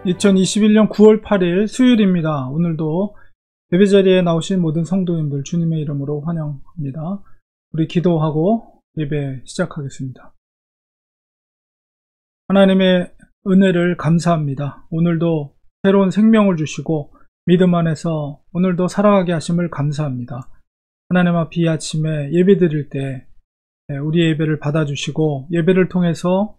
2021년 9월 8일 수요일입니다. 오늘도 예배자리에 나오신 모든 성도님들 주님의 이름으로 환영합니다. 우리 기도하고 예배 시작하겠습니다. 하나님의 은혜를 감사합니다. 오늘도 새로운 생명을 주시고 믿음 안에서 오늘도 살아가게 하심을 감사합니다. 하나님 앞 이 아침에 예배 드릴 때 우리의 예배를 받아주시고 예배를 통해서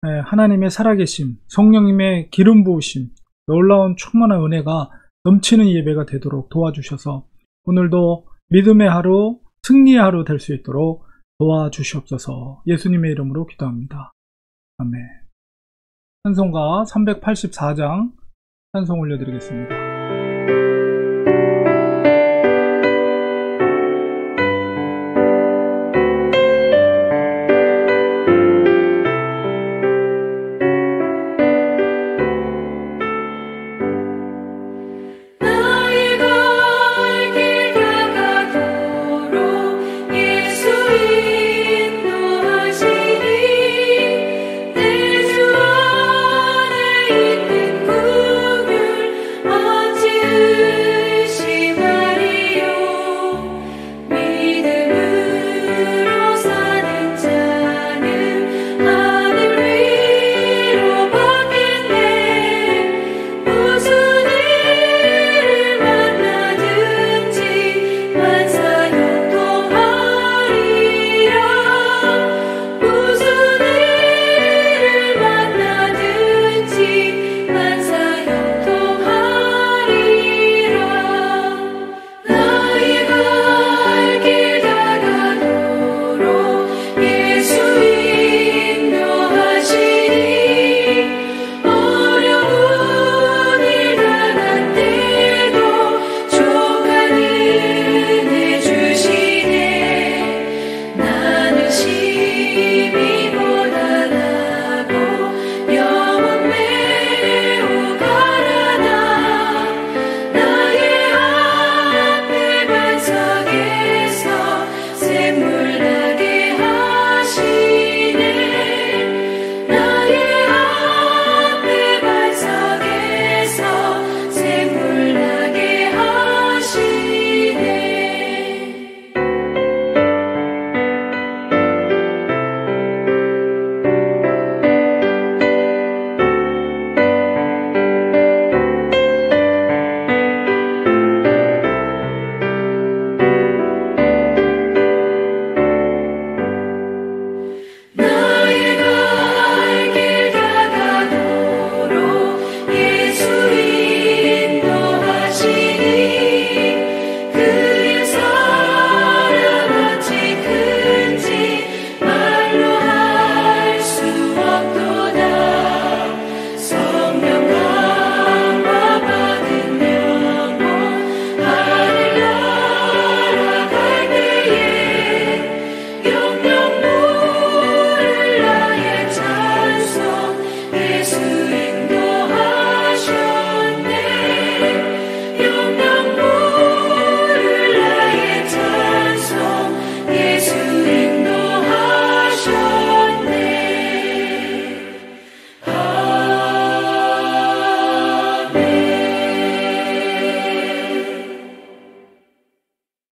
하나님의 살아계심, 성령님의 기름 부으심, 놀라운 충만한 은혜가 넘치는 예배가 되도록 도와주셔서 오늘도 믿음의 하루, 승리의 하루 될 수 있도록 도와주시옵소서. 예수님의 이름으로 기도합니다. 아멘. 찬송가 384장 찬송 올려드리겠습니다.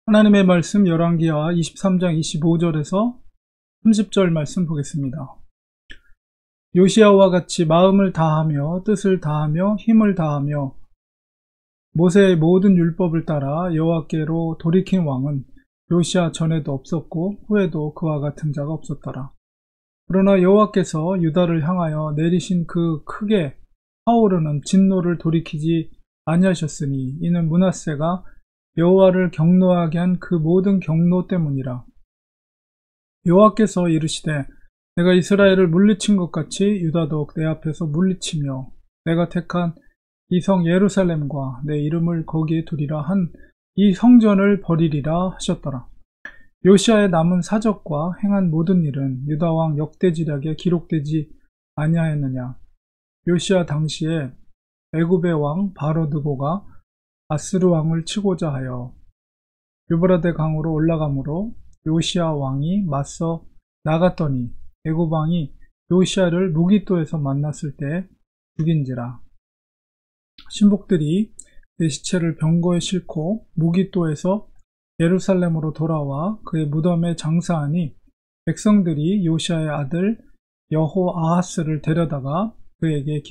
하나님의 말씀 열왕기하 23장 25절에서 30절 말씀 보겠습니다. 요시야와 같이 마음을 다하며 뜻을 다하며 힘을 다하며 모세의 모든 율법을 따라 여호와께로 돌이킨 왕은 요시야 전에도 없었고 후에도 그와 같은 자가 없었더라. 그러나 여호와께서 유다를 향하여 내리신 그 크게 타오르는 진노를 돌이키지 아니하셨으니 이는 므낫세가 여호와를 경노하게 한 그 모든 경노 때문이라. 여호와께서 이르시되 내가 이스라엘을 물리친 것 같이 유다도 내 앞에서 물리치며 내가 택한 이 성 예루살렘과 내 이름을 거기에 두리라 한 이 성전을 버리리라 하셨더라. 요시야의 남은 사적과 행한 모든 일은 유다 왕 역대지략에 기록되지 아니하였느냐. 요시야 당시에 애굽의 왕 바로드고가 아스르 왕을 치고자 하여 유브라데 강으로 올라가므로 요시야 왕이 맞서 나갔더니 애굽 왕이 요시야를 무기또에서 만났을 때 죽인지라. 신복들이 그의 시체를 병거에 싣고 무기또에서 예루살렘으로 돌아와 그의 무덤에 장사하니 백성들이 요시아의 아들 여호아하스를 데려다가 그에게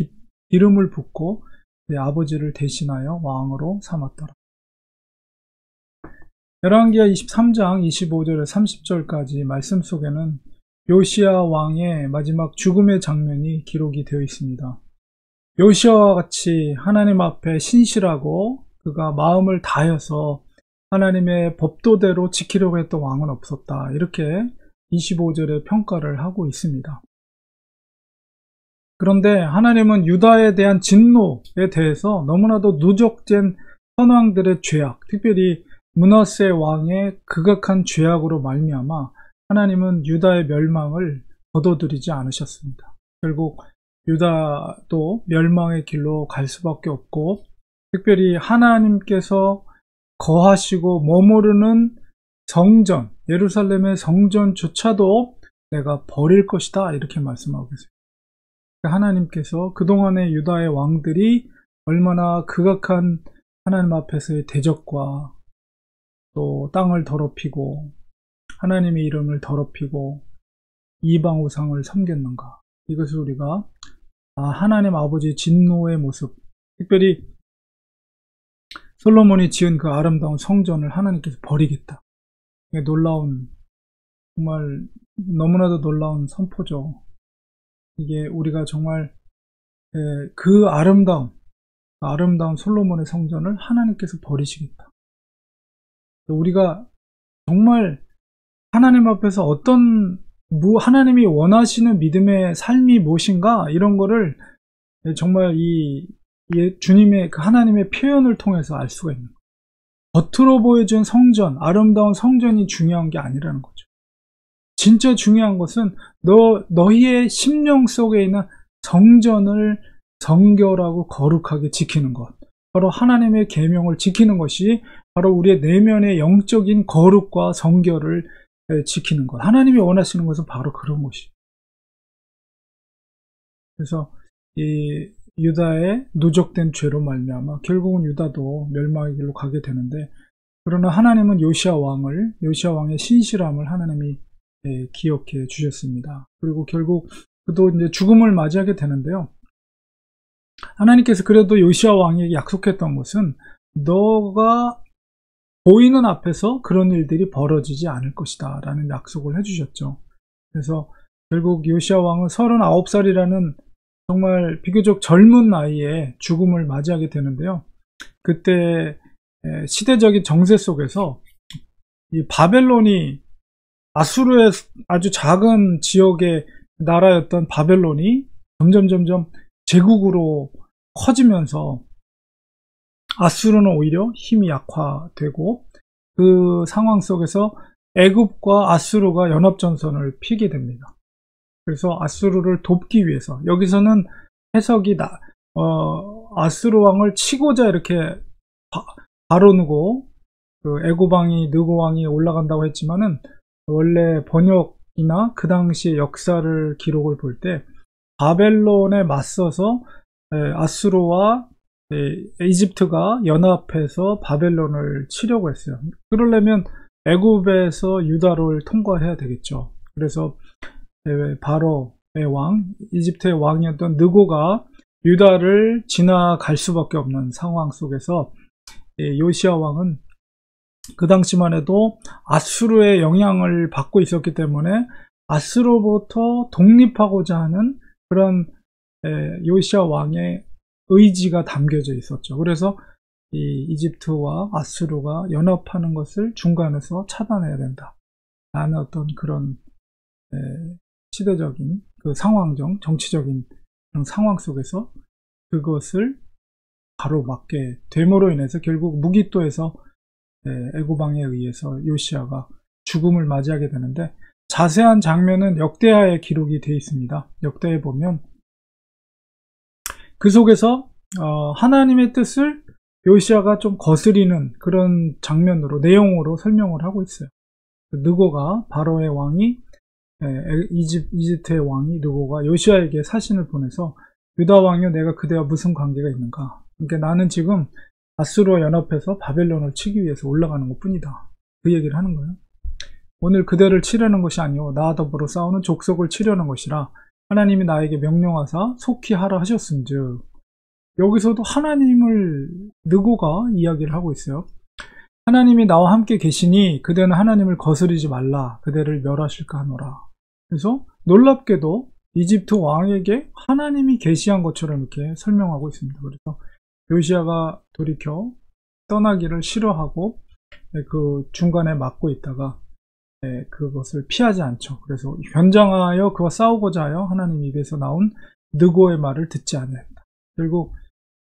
기름을 붓고 그의 아버지를 대신하여 왕으로 삼았더라. 열왕기하 23장 25절에 30절까지 말씀 속에는 요시아 왕의 마지막 죽음의 장면이 기록이 되어 있습니다. 요시아와 같이 하나님 앞에 신실하고 그가 마음을 다해서 하나님의 법도대로 지키려고 했던 왕은 없었다. 이렇게 25절에 평가를 하고 있습니다. 그런데 하나님은 유다에 대한 진노에 대해서 너무나도 누적된 선왕들의 죄악, 특별히 므낫세 왕의 극악한 죄악으로 말미암아 하나님은 유다의 멸망을 거둬들이지 않으셨습니다. 결국 유다도 멸망의 길로 갈 수밖에 없고, 특별히 하나님께서 거하시고 머무르는 성전, 예루살렘의 성전조차도 내가 버릴 것이다, 이렇게 말씀하고 계세요. 하나님께서 그동안의 유다의 왕들이 얼마나 극악한 하나님 앞에서의 대적과 또 땅을 더럽히고 하나님의 이름을 더럽히고 이방 우상을 섬겼는가, 이것을 우리가 하나님 아버지의 진노의 모습, 특별히 솔로몬이 지은 그 아름다운 성전을 하나님께서 버리겠다. 놀라운, 정말 너무나도 놀라운 선포죠. 이게 우리가 정말 그 아름다운 솔로몬의 성전을 하나님께서 버리시겠다. 우리가 정말 하나님 앞에서 하나님이 원하시는 믿음의 삶이 무엇인가, 이런 거를 정말 이 주님의 그 하나님의 표현을 통해서 알 수가 있는 거예요. 겉으로 보여준 성전, 아름다운 성전이 중요한 게 아니라는 거죠. 진짜 중요한 것은 너희의 심령 속에 있는 성전을 정결하고 거룩하게 지키는 것, 바로 하나님의 계명을 지키는 것이 바로 우리의 내면의 영적인 거룩과 정결을 지키는 것. 하나님이 원하시는 것은 바로 그런 것이에요. 그래서 이 유다의 누적된 죄로 말미암아 결국은 유다도 멸망의 길로 가게 되는데, 그러나 하나님은 요시아 왕의 신실함을 하나님이 기억해 주셨습니다. 그리고 결국 그도 이제 죽음을 맞이하게 되는데요. 하나님께서 그래도 요시아 왕에게 약속했던 것은 너가 보이는 앞에서 그런 일들이 벌어지지 않을 것이다 라는 약속을 해주셨죠. 그래서 결국 요시아 왕은 39살이라는 정말 비교적 젊은 나이에 죽음을 맞이하게 되는데요. 그때 시대적인 정세 속에서 이 바벨론이, 아수르의 아주 작은 지역의 나라였던 바벨론이 점점 제국으로 커지면서 아수르는 오히려 힘이 약화되고, 그 상황 속에서 애굽과 아수르가 연합전선을 피게 됩니다. 그래서 아수르를 돕기 위해서, 여기서는 해석이 아수르 왕을 치고자 이렇게 바로 누고 그 애굽 왕이 느고 왕이 올라간다고 했지만은, 원래 번역이나 그 당시의 역사를 기록을 볼 때 바벨론에 맞서서 아수르와 이집트가 연합해서 바벨론을 치려고 했어요. 그러려면 애굽에서 유다를 통과해야 되겠죠. 그래서 바로의 왕, 이집트의 왕이었던 느고가 유다를 지나갈 수밖에 없는 상황 속에서 요시아 왕은 그 당시만 해도 아수르의 영향을 받고 있었기 때문에 아수르로부터 독립하고자 하는 그런 요시아 왕의 의지가 담겨져 있었죠. 그래서 이 이집트와 아수르가 연합하는 것을 중간에서 차단해야 된다 라는 어떤 그런 시대적인 그 정치적인 그런 상황 속에서 그것을 가로막게 됨으로 인해서 결국 무기또에서 애굽 왕에 의해서 요시아가 죽음을 맞이하게 되는데, 자세한 장면은 역대하에 기록이 되어 있습니다. 역대에 보면 그 속에서 하나님의 뜻을 요시아가 좀 거스리는 그런 장면으로, 내용으로 설명을 하고 있어요. 느고가, 바로의 왕이, 이집트의 왕이 느고가 요시아에게 사신을 보내서 유다 왕이여 내가 그대와 무슨 관계가 있는가, 그러니까 나는 지금 아수르와 연합해서 바벨론을 치기 위해서 올라가는 것 뿐이다. 그 얘기를 하는 거예요. 오늘 그대를 치려는 것이 아니오 나와 더불어 싸우는 족속을 치려는 것이라 하나님이 나에게 명령하사 속히 하라 하셨은즉, 여기서도 하나님을 느고가 이야기를 하고 있어요. 하나님이 나와 함께 계시니 그대는 하나님을 거스르지 말라. 그대를 멸하실까 하노라. 그래서 놀랍게도 이집트 왕에게 하나님이 계시한 것처럼 이렇게 설명하고 있습니다. 그래서 요시야가 돌이켜 떠나기를 싫어하고 그 중간에 막고 있다가 그것을 피하지 않죠. 그래서 변장하여 그와 싸우고자 하여 하나님 입에서 나온 느고의 말을 듣지 않았다. 결국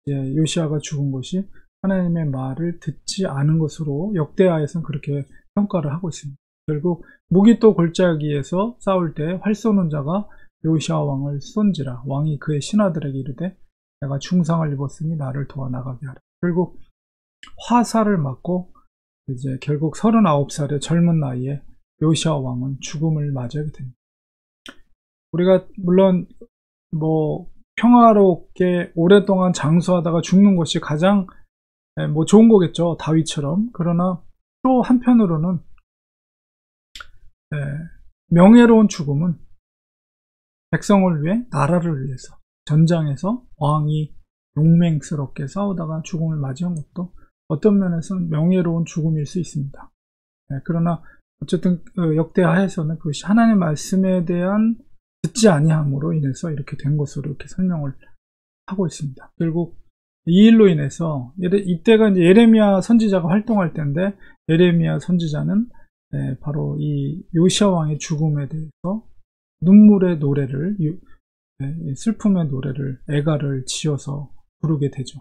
요시야가 죽은 것이 하나님의 말을 듣지 않은 것으로 역대하에서는 그렇게 평가를 하고 있습니다. 결국 무기또 골짜기에서 싸울 때 활 쏘는 자가 요시야 왕을 쏜지라 왕이 그의 신하들에게 이르되 내가 중상을 입었으니 나를 도와 나가게 하라. 결국 화살을 맞고 이제 결국 39살의 젊은 나이에 요시야 왕은 죽음을 맞이하게 됩니다. 우리가 물론 평화롭게 오랫동안 장수하다가 죽는 것이 가장 좋은 거겠죠. 다윗처럼. 그러나 또 한편으로는 명예로운 죽음은 백성을 위해, 나라를 위해서 전장에서 왕이 용맹스럽게 싸우다가 죽음을 맞이한 것도 어떤 면에서는 명예로운 죽음일 수 있습니다. 그러나 어쨌든 역대하에서는 그것이 하나님의 말씀에 대한 듣지 아니함으로 인해서 이렇게 된 것으로 이렇게 설명을 하고 있습니다. 결국 이 일로 인해서 이때가 이제 예레미야 선지자가 활동할 때인데, 예레미야 선지자는 바로 이 요시야 왕의 죽음에 대해서 눈물의 노래를, 슬픔의 노래를, 애가를 지어서 부르게 되죠.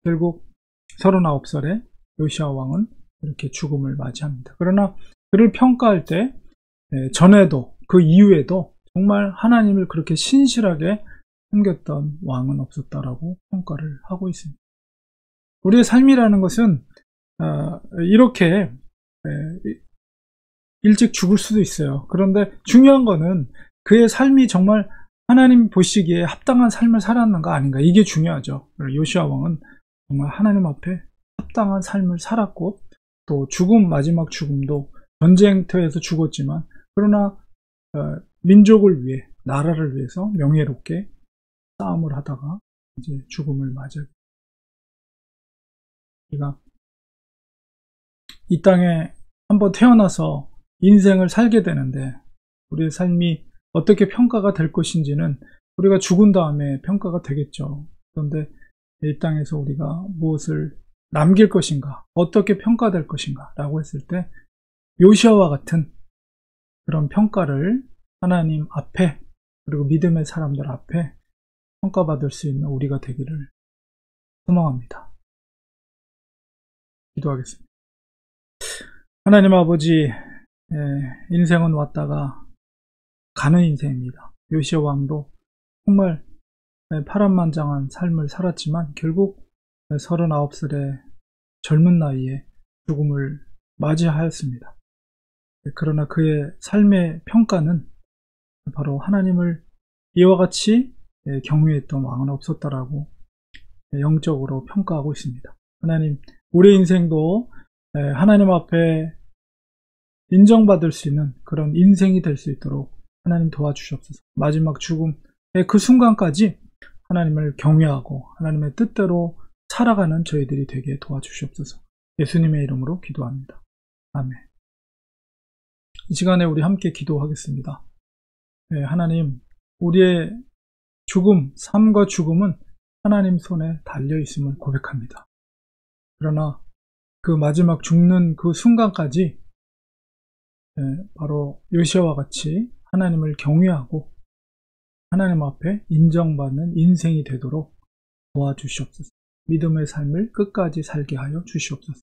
결국 39살에 요시야 왕은 이렇게 죽음을 맞이합니다. 그러나 그를 평가할 때 전에도 그 이후에도 정말 하나님을 그렇게 신실하게 섬겼던 왕은 없었다라고 평가를 하고 있습니다. 우리의 삶이라는 것은 이렇게 일찍 죽을 수도 있어요. 그런데 중요한 거는 그의 삶이 정말 하나님 보시기에 합당한 삶을 살았는가 아닌가, 이게 중요하죠. 요시야 왕은 정말 하나님 앞에 합당한 삶을 살았고, 또 마지막 죽음도 전쟁터에서 죽었지만, 그러나 민족을 위해, 나라를 위해서 명예롭게 싸움을 하다가 이제 죽음을 맞아요. 우리가 이 땅에 한번 태어나서 인생을 살게 되는데, 우리의 삶이 어떻게 평가가 될 것인지는 우리가 죽은 다음에 평가가 되겠죠. 그런데 이 땅에서 우리가 무엇을 남길 것인가, 어떻게 평가될 것인가 라고 했을 때 요시야와 같은 그런 평가를 하나님 앞에, 그리고 믿음의 사람들 앞에 평가받을 수 있는 우리가 되기를 소망합니다. 기도하겠습니다. 하나님 아버지, 인생은 왔다가 가는 인생입니다. 요시야 왕도 정말 파란만장한 삶을 살았지만 결국 39살의 젊은 나이에 죽음을 맞이하였습니다. 그러나 그의 삶의 평가는 바로 하나님을 이와 같이 경외했던 왕은 없었다라고 영적으로 평가하고 있습니다. 하나님, 우리의 인생도 하나님 앞에 인정받을 수 있는 그런 인생이 될 수 있도록 하나님 도와주시옵소서. 마지막 죽음의 그 순간까지 하나님을 경외하고 하나님의 뜻대로 살아가는 저희들이 되게 도와주시옵소서. 예수님의 이름으로 기도합니다. 아멘. 이 시간에 우리 함께 기도하겠습니다. 하나님, 우리의 죽음, 삶과 죽음은 하나님 손에 달려 있음을 고백합니다. 그러나 그 마지막 죽는 그 순간까지 바로 요시야와 같이 하나님을 경외하고 하나님 앞에 인정받는 인생이 되도록 도와주시옵소서. 믿음의 삶을 끝까지 살게 하여 주시옵소서.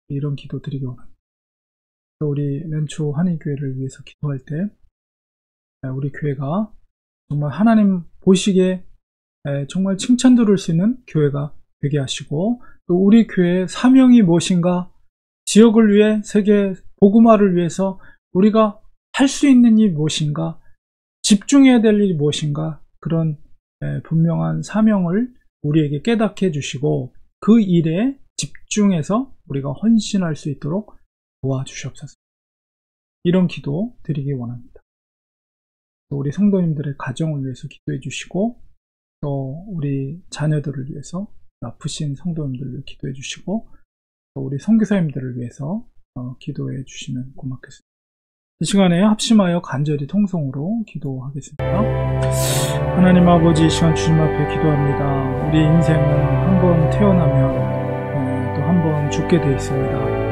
이런 기도 드리기 원합니다. 우리 렌초 한인교회를 위해서 기도할 때 우리 교회가 정말 하나님 보시기에 정말 칭찬 들을 수 있는 교회가 되게 하시고, 또 우리 교회의 사명이 무엇인가, 지역을 위해, 세계 복음화를 위해서 우리가 할 수 있는 일이 무엇인가, 집중해야 될 일이 무엇인가, 그런 분명한 사명을 우리에게 깨닫게 해주시고 그 일에 집중해서 우리가 헌신할 수 있도록 도와주시옵소서. 이런 기도 드리기 원합니다. 또 우리 성도님들의 가정을 위해서 기도해 주시고 또 우리 자녀들을 위해서 아프신 성도님들을 위해 기도해 주시고 또 우리 선교사님들을 위해서 기도해 주시면 고맙겠습니다. 이 시간에 합심하여 간절히 통성으로 기도하겠습니다. 하나님 아버지, 이 시간 주님 앞에 기도합니다. 우리 인생은 한 번 태어나면 또 한 번 죽게 되어 있습니다.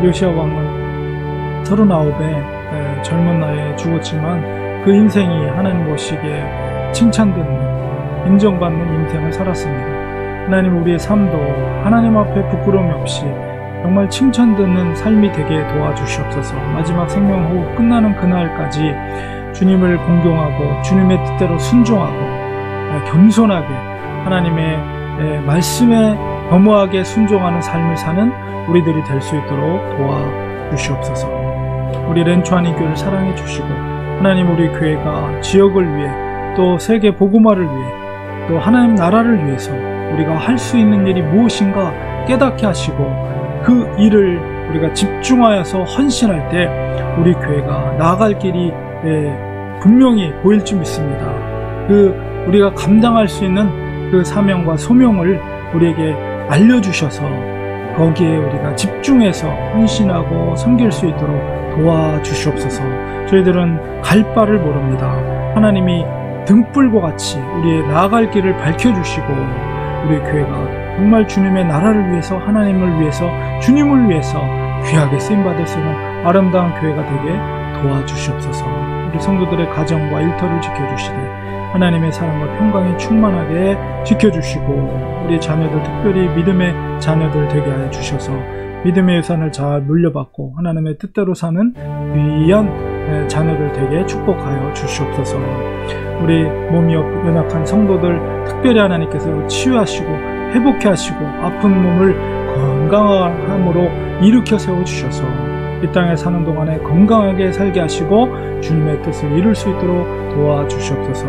요시야 왕은 39에 젊은 나이에 죽었지만 그 인생이 하나님 보시기에 칭찬받는, 인정받는 인생을 살았습니다. 하나님, 우리의 삶도 하나님 앞에 부끄러움이 없이 정말 칭찬 듣는 삶이 되게 도와주시옵소서. 마지막 생명호흡 끝나는 그날까지 주님을 공경하고 주님의 뜻대로 순종하고 겸손하게 하나님의 말씀에 겸허하게 순종하는 삶을 사는 우리들이 될 수 있도록 도와주시옵소서. 우리 렌초아니 교회를 사랑해 주시고 하나님, 우리 교회가 지역을 위해 또 세계 복음화를 위해 또 하나님 나라를 위해서 우리가 할 수 있는 일이 무엇인가 깨닫게 하시고 그 일을 우리가 집중하여서 헌신할 때 우리 교회가 나아갈 길이 분명히 보일 줄 믿습니다. 우리가 감당할 수 있는 그 사명과 소명을 우리에게 알려주셔서 거기에 우리가 집중해서 헌신하고 섬길 수 있도록 도와주시옵소서. 저희들은 갈 바를 모릅니다. 하나님이 등불과 같이 우리의 나아갈 길을 밝혀주시고 우리 교회가 정말 주님의 나라를 위해서, 하나님을 위해서, 주님을 위해서 귀하게 쓰임받을 수 있는 아름다운 교회가 되게 도와주시옵소서. 우리 성도들의 가정과 일터를 지켜주시되 하나님의 사랑과 평강이 충만하게 지켜주시고 우리 자녀들, 특별히 믿음의 자녀들 되게 하여 주셔서 믿음의 유산을 잘 물려받고 하나님의 뜻대로 사는 귀한 자녀들 되게 축복하여 주시옵소서. 우리 몸이 연약한 성도들 특별히 하나님께서 치유하시고 회복해 하시고 아픈 몸을 건강함으로 일으켜 세워주셔서 이 땅에 사는 동안에 건강하게 살게 하시고 주님의 뜻을 이룰 수 있도록 도와주시옵소서.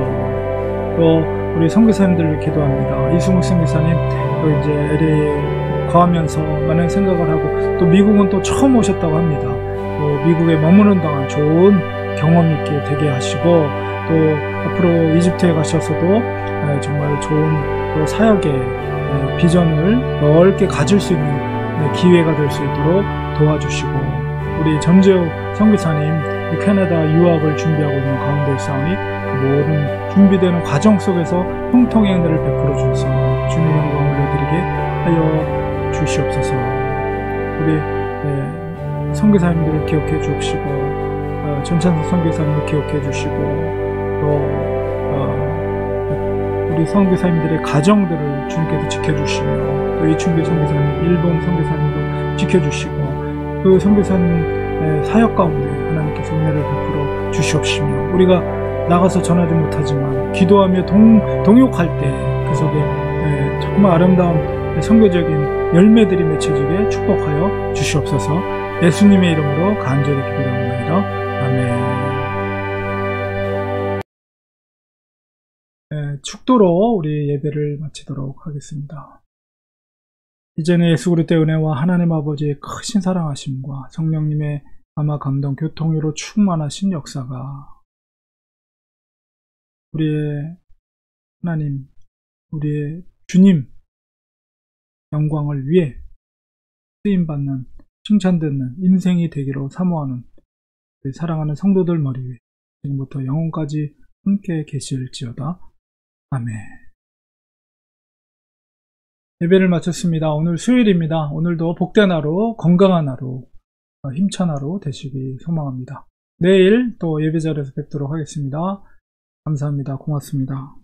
또 우리 선교사님들을 기도합니다. 이승욱 선교사님 또 이제 LA 거하면서 많은 생각을 하고 또 미국은 또 처음 오셨다고 합니다. 또 미국에 머무는 동안 좋은 경험 있게 되게 하시고 또 앞으로 이집트에 가셔서도 정말 좋은 또 사역의 비전을 넓게 가질 수 있는 기회가 될 수 있도록 도와주시고 우리 전재욱 선교사님 캐나다 유학을 준비하고 있는 가운데 있사오니 그 모든 준비되는 과정 속에서 형통의 은혜를 베풀어 주셔서 주님의 영광을 올려드리게 하여 주시옵소서. 우리 선교사님들을 기억해 주시고 전찬석 선교사님을 기억해 주시고 또 우리 선교사님들의 가정들을 주님께서 지켜주시며 또 이충규 선교사님, 일본 선교사님도 지켜주시고 그 선교사님 사역 가운데 하나님께서 은혜를 베풀어 주시옵시며 우리가 나가서 전하지 못하지만 기도하며 동역할 때 그 속에 정말 아름다운 선교적인 열매들이 맺혀지게 축복하여 주시옵소서. 예수님의 이름으로 간절히 기도드립니다. 아멘. 축도로 우리 예배를 마치도록 하겠습니다. 이제는 예수 그리스도의 은혜와 하나님 아버지의 크신 사랑하심과 성령님의 감화 감동 교통으로 충만하신 역사가 우리의 하나님, 우리의 주님 영광을 위해 쓰임받는, 칭찬듣는 인생이 되기로 사모하는 우리 사랑하는 성도들 머리 위에 지금부터 영원까지 함께 계실지어다. 아멘. 예배를 마쳤습니다. 오늘 수요일입니다. 오늘도 복된 하루, 건강한 하루, 힘찬 하루 되시기 소망합니다. 내일 또 예배 자리에서 뵙도록 하겠습니다. 감사합니다. 고맙습니다.